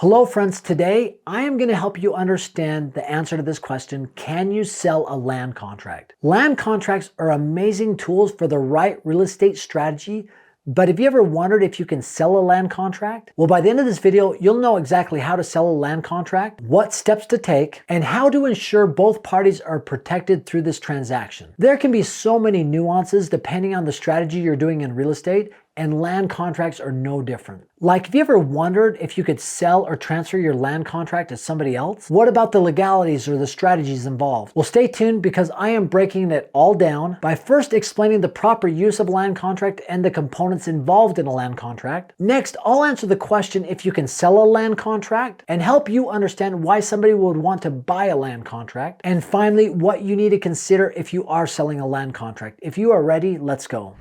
Hello friends, today I am going to help you understand the answer to this question: can you sell a land contract? Land contracts are amazing tools for the right real estate strategy, but have you ever wondered if you can sell a land contract? Well, by the end of this video, you'll know exactly how to sell a land contract, what steps to take, and how to ensure both parties are protected through this transaction. There can be so many nuances depending on the strategy you're doing in real estate, and land contracts are no different. Like, have you ever wondered if you could sell or transfer your land contract to somebody else? What about the legalities or the strategies involved? Well, stay tuned because I am breaking it all down by first explaining the proper use of a land contract and the components involved in a land contract. Next, I'll answer the question if you can sell a land contract and help you understand why somebody would want to buy a land contract. And finally, what you need to consider if you are selling a land contract. If you are ready, let's go.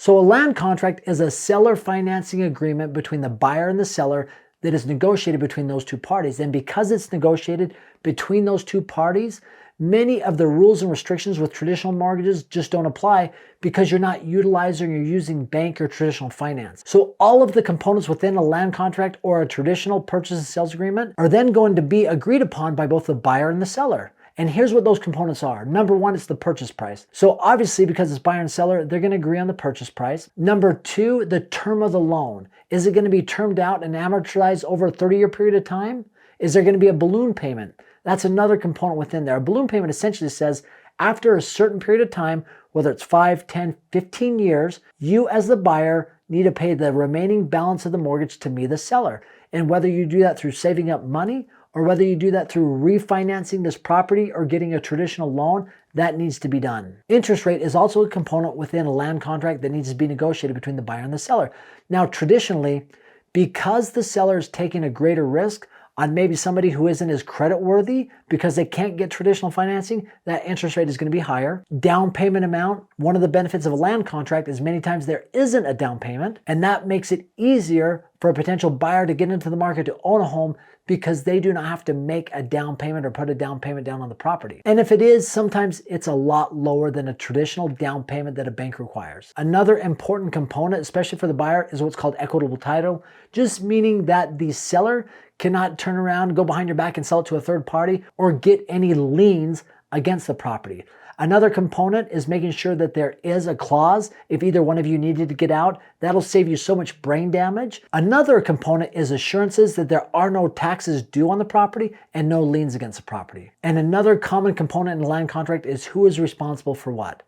So a land contract is a seller financing agreement between the buyer and the seller that is negotiated between those two parties. And because it's negotiated between those two parties, many of the rules and restrictions with traditional mortgages just don't apply because you're not utilizing or using bank or traditional finance. So all of the components within a land contract or a traditional purchase and sales agreement are then going to be agreed upon by both the buyer and the seller. And here's what those components are. Number one is the purchase price. So obviously, because it's buyer and seller, they're going to agree on the purchase price. Number two, the term of the loan. Is it going to be termed out and amortized over a 30-year period of time? Is there going to be a balloon payment? That's another component within there. A balloon payment essentially says after a certain period of time, whether it's 5, 10, 15 years, you as the buyer need to pay the remaining balance of the mortgage to me, the seller. And whether you do that through saving up money or whether you do that through refinancing this property or getting a traditional loan, that needs to be done. Interest rate is also a component within a land contract that needs to be negotiated between the buyer and the seller. Now, traditionally, because the seller is taking a greater risk on maybe somebody who isn't as creditworthy because they can't get traditional financing, that interest rate is going to be higher. Down payment amount, one of the benefits of a land contract is many times there isn't a down payment, and that makes it easier for a potential buyer to get into the market to own a home because they do not have to make a down payment or put a down payment down on the property. And if it is, sometimes it's a lot lower than a traditional down payment that a bank requires. Another important component, especially for the buyer, is what's called equitable title, just meaning that the seller cannot turn around, go behind your back and sell it to a third party or get any liens against the property. Another component is making sure that there is a clause if either one of you needed to get out. That'll save you so much brain damage. Another component is assurances that there are no taxes due on the property and no liens against the property. And another common component in a land contract is who is responsible for what.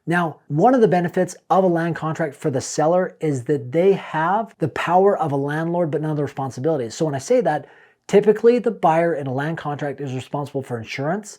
Now, one of the benefits of a land contract for the seller is that they have the power of a landlord but none of the responsibilities. So when I say that, typically the buyer in a land contract is responsible for insurance,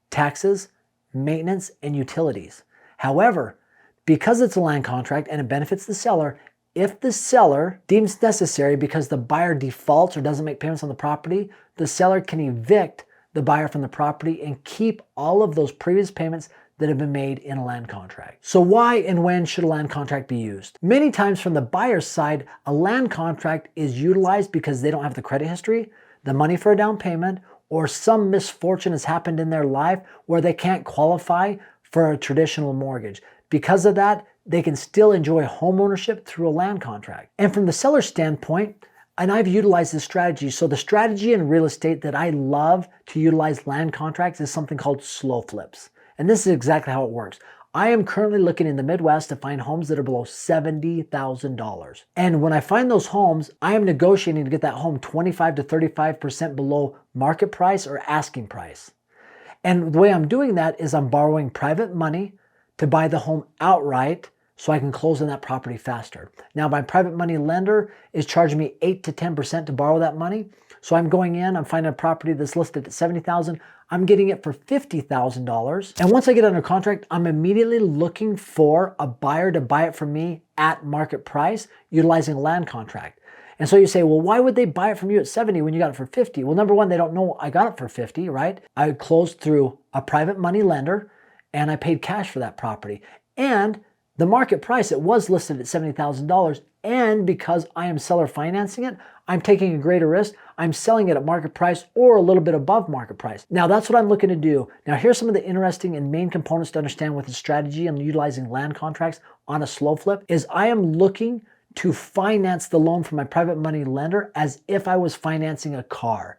taxes, maintenance, and utilities. However, because it's a land contract and it benefits the seller, if the seller deems necessary because the buyer defaults or doesn't make payments on the property, the seller can evict the buyer from the property and keep all of those previous payments that have been made in a land contract. So why and when should a land contract be used? Many times from the buyer's side, a land contract is utilized because they don't have the credit history, the money for a down payment, or some misfortune has happened in their life where they can't qualify for a traditional mortgage. Because of that, they can still enjoy home ownership through a land contract. And from the seller's standpoint, and I've utilized this strategy, so the strategy in real estate that I love to utilize land contracts is something called slow flips. And this is exactly how it works. I am currently looking in the Midwest to find homes that are below $70,000. And when I find those homes, I am negotiating to get that home 25 to 35% below market price or asking price. And the way I'm doing that is I'm borrowing private money to buy the home outright so I can close on that property faster. Now, my private money lender is charging me 8 to 10% to borrow that money. So I'm going in, I'm finding a property that's listed at $70,000. I'm getting it for $50,000. And once I get under contract, I'm immediately looking for a buyer to buy it from me at market price, utilizing a land contract. And so you say, well, why would they buy it from you at 70 when you got it for 50? Well, number one, they don't know I got it for 50, right? I closed through a private money lender and I paid cash for that property. And the market price, it was listed at $70,000. And because I am seller financing it, I'm taking a greater risk. I'm selling it at market price or a little bit above market price. Now that's what I'm looking to do. Now here's some of the interesting and main components to understand with the strategy and utilizing land contracts on a slow flip is I am looking to finance the loan from my private money lender as if I was financing a car.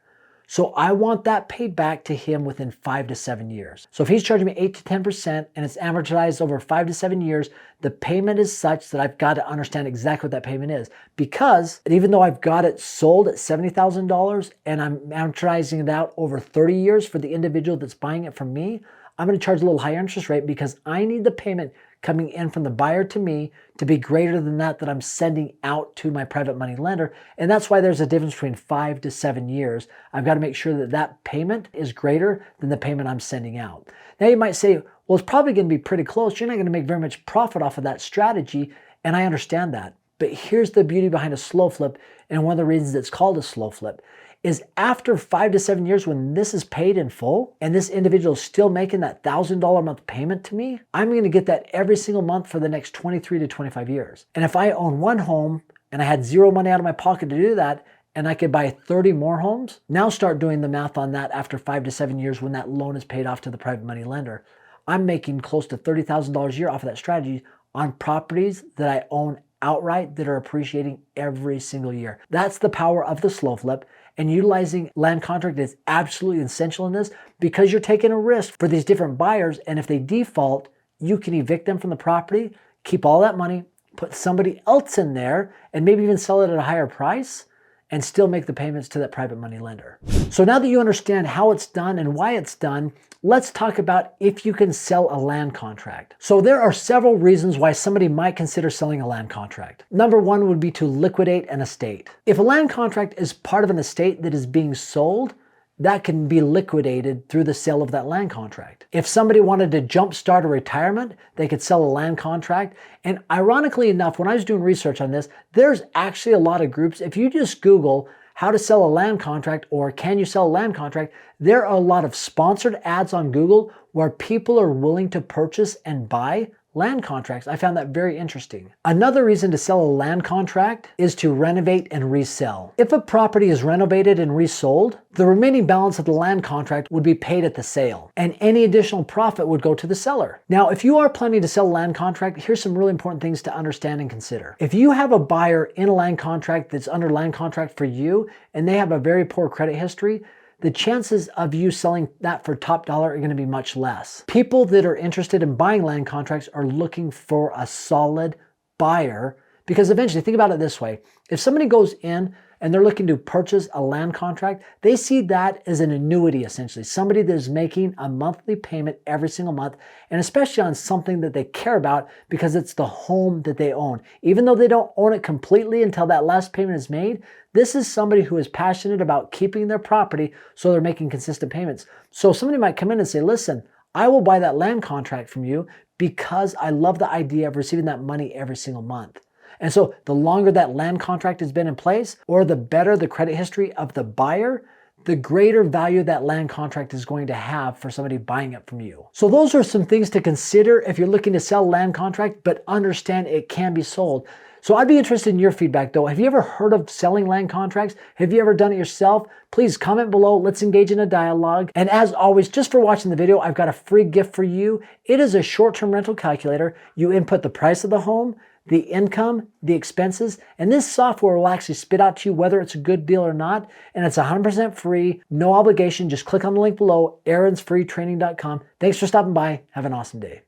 So I want that paid back to him within 5 to 7 years. So if he's charging me 8 to 10% and it's amortized over 5 to 7 years, the payment is such that I've got to understand exactly what that payment is. Because even though I've got it sold at $70,000 and I'm amortizing it out over 30 years for the individual that's buying it from me, I'm going to charge a little higher interest rate because I need the payment coming in from the buyer to me to be greater than that I'm sending out to my private money lender. And that's why there's a difference between 5 to 7 years. I've got to make sure that that payment is greater than the payment I'm sending out. Now you might say, well, it's probably going to be pretty close. You're not going to make very much profit off of that strategy. And I understand that. But here's the beauty behind a slow flip. And one of the reasons it's called a slow flip is after 5 to 7 years, when this is paid in full and this individual is still making that $1,000 a month payment to me, I'm going to get that every single month for the next 23 to 25 years. And if I own one home and I had zero money out of my pocket to do that, and I could buy 30 more homes, now start doing the math on that after 5 to 7 years when that loan is paid off to the private money lender. I'm making close to $30,000 a year off of that strategy on properties that I own outright that are appreciating every single year. That's the power of the slow flip. And utilizing land contract is absolutely essential in this because you're taking a risk for these different buyers. And if they default, you can evict them from the property, keep all that money, put somebody else in there, and maybe even sell it at a higher price and still make the payments to that private money lender. So now that you understand how it's done and why it's done, let's talk about if you can sell a land contract. So there are several reasons why somebody might consider selling a land contract. Number one would be to liquidate an estate. If a land contract is part of an estate that is being sold, that can be liquidated through the sale of that land contract. If somebody wanted to jumpstart a retirement, they could sell a land contract. And ironically enough, when I was doing research on this, there's actually a lot of groups. If you just Google how to sell a land contract or can you sell a land contract, there are a lot of sponsored ads on Google where people are willing to purchase and buy land contracts. I found that very interesting. Another reason to sell a land contract is to renovate and resell. If a property is renovated and resold, the remaining balance of the land contract would be paid at the sale, and any additional profit would go to the seller. Now, if you are planning to sell a land contract, here's some really important things to understand and consider. If you have a buyer in a land contract that's under land contract for you, and they have a very poor credit history, the chances of you selling that for top dollar are going to be much less. People that are interested in buying land contracts are looking for a solid buyer because eventually, think about it this way. If somebody goes in and they're looking to purchase a land contract, they see that as an annuity essentially, somebody that is making a monthly payment every single month, and especially on something that they care about because it's the home that they own. Even though they don't own it completely until that last payment is made, this is somebody who is passionate about keeping their property, so they're making consistent payments. So somebody might come in and say, listen, I will buy that land contract from you because I love the idea of receiving that money every single month. And so the longer that land contract has been in place, or the better the credit history of the buyer, the greater value that land contract is going to have for somebody buying it from you. So those are some things to consider if you're looking to sell land contract, but understand it can be sold. So I'd be interested in your feedback though. Have you ever heard of selling land contracts? Have you ever done it yourself? Please comment below. Let's engage in a dialogue. And as always, just for watching the video, I've got a free gift for you. It is a short-term rental calculator. You input the price of the home, the income, the expenses, and this software will actually spit out to you whether it's a good deal or not. And it's 100% free, no obligation. Just click on the link below, aaronsfreetraining.com. Thanks for stopping by. Have an awesome day.